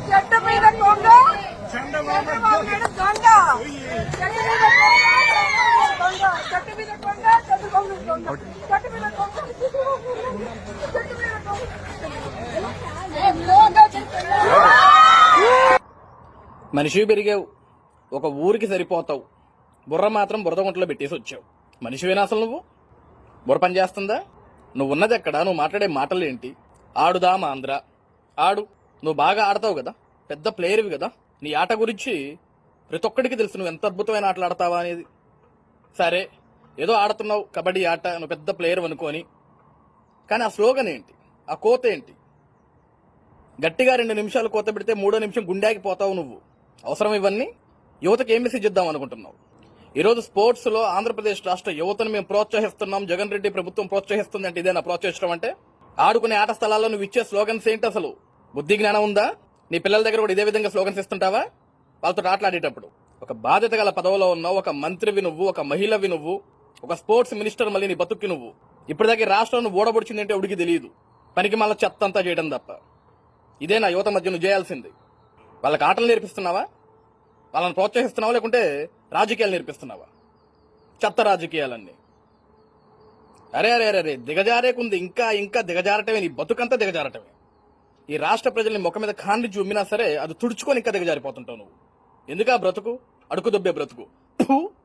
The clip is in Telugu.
చెట్ట మీద కొంగ చంద్రబాబు నాయుడు దొంగ. చెట్టు మీద కొంగ, చెట్టు మీద కొంగ, చంద్రబాబు నాయుడు దొంగ. చెట్టు మీద కొంగ, చెట్టు మీద కొంగ. మనిషి పెరిగావు, ఒక ఊరికి సరిపోతావు, బుర్ర మాత్రం బురద గుంటలో పెట్టేసి వచ్చావు. మనిషివేనా అసలు నువ్వు? బుర్ర పని చేస్తుందా? నువ్వు ఉన్నది ఎక్కడ? నువ్వు మాట్లాడే మాటలు ఏంటి? ఆడుదా మా ఆంధ్ర ఆడు. నువ్వు బాగా ఆడతావు కదా, పెద్ద ప్లేయర్వి కదా. నీ ఆట గురించి ప్రతి ఒక్కడికి తెలుసు నువ్వు ఎంత అద్భుతమైన ఆటలు ఆడతావా అనేది. సరే, ఏదో ఆడుతున్నావు కబడ్డీ ఆట, నువ్వు పెద్ద ప్లేయర్ అనుకోని. కానీ ఆ స్లోగన్ ఏంటి? ఆ కోత ఏంటి? గట్టిగా 2 నిమిషాలు కోత పెడితే 3వ నిమిషం గుండెకి పోతావు నువ్వు. అవసరం ఇవన్నీ? యువతకి ఏం మెసేజ్ ఇద్దాం అనుకుంటున్నావు? ఈరోజు స్పోర్ట్స్ లో ఆంధ్రప్రదేశ్ రాష్ట్ర యువతను మేము ప్రోత్సహిస్తున్నాం, జగన్ రెడ్డి ప్రభుత్వం ప్రోత్సహిస్తుంది అంటే ఇదేనా ప్రోత్సహించడం అంటే? ఆడుకునే ఆట స్థలాల్లో నువ్వు ఇచ్చే స్లోగన్స్ ఏంటి అసలు? బుద్ధి జ్ఞానం ఉందా? నీ పిల్లల దగ్గర కూడా ఇదే విధంగా స్లోగన్స్ ఇస్తుంటావా వాళ్ళతో ఆటలాడేటప్పుడు? ఒక బాధ్యత గల పదవిలో ఉన్నావు, ఒక మంత్రివి నువ్వు, ఒక మహిళవి నువ్వు, ఒక స్పోర్ట్స్ మినిస్టర్ మళ్ళీ నీ బతుక్కి నువ్వు. ఇప్పటిదాకా రాష్ట్రం ఓడబొడిచిందంటే ఉడికి తెలియదు, పనికి మళ్ళీ చెత్త అంతా చేయడం తప్ప. ఇదే నా యువత మధ్య నువ్వు చేయాల్సింది. వాళ్ళకి ఆటలు నేర్పిస్తున్నావా? వాళ్ళని ప్రోత్సహిస్తున్నావా లేకుంటే రాజకీయాలు నేర్పిస్తున్నావా? చెత్త రాజకీయాలన్నీ. అరే అరే అరే అరే దిగజారేకుంది, ఇంకా ఇంకా దిగజారటమే, నీ బతుకంతా దిగజారటమే. ఈ రాష్ట్ర ప్రజల్ని ముఖం మీద కాండ్రి చూమినా సరే అది తుడుచుకొని ఇంకా దిగజారిపోతుంటావు నువ్వు. ఎందుకా బ్రతుకు? అడుగు దొబ్బే బ్రతుకు.